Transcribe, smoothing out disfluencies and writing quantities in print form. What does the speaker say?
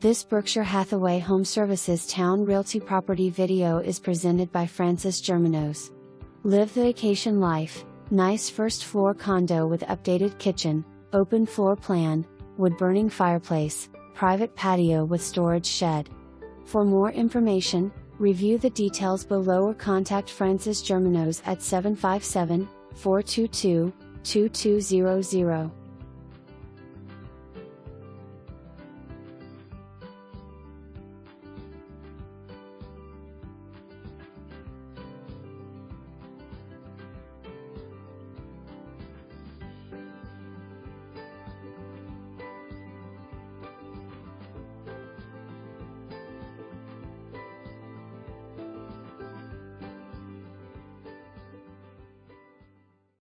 This Berkshire Hathaway Home Services Towne Realty property video is presented by frances.germanos. Live the vacation life. Nice first floor condo with updated kitchen, open floor plan, wood-burning fireplace, private patio with storage shed. For more information, review the details below or contact frances.germanos at 757-422-2200.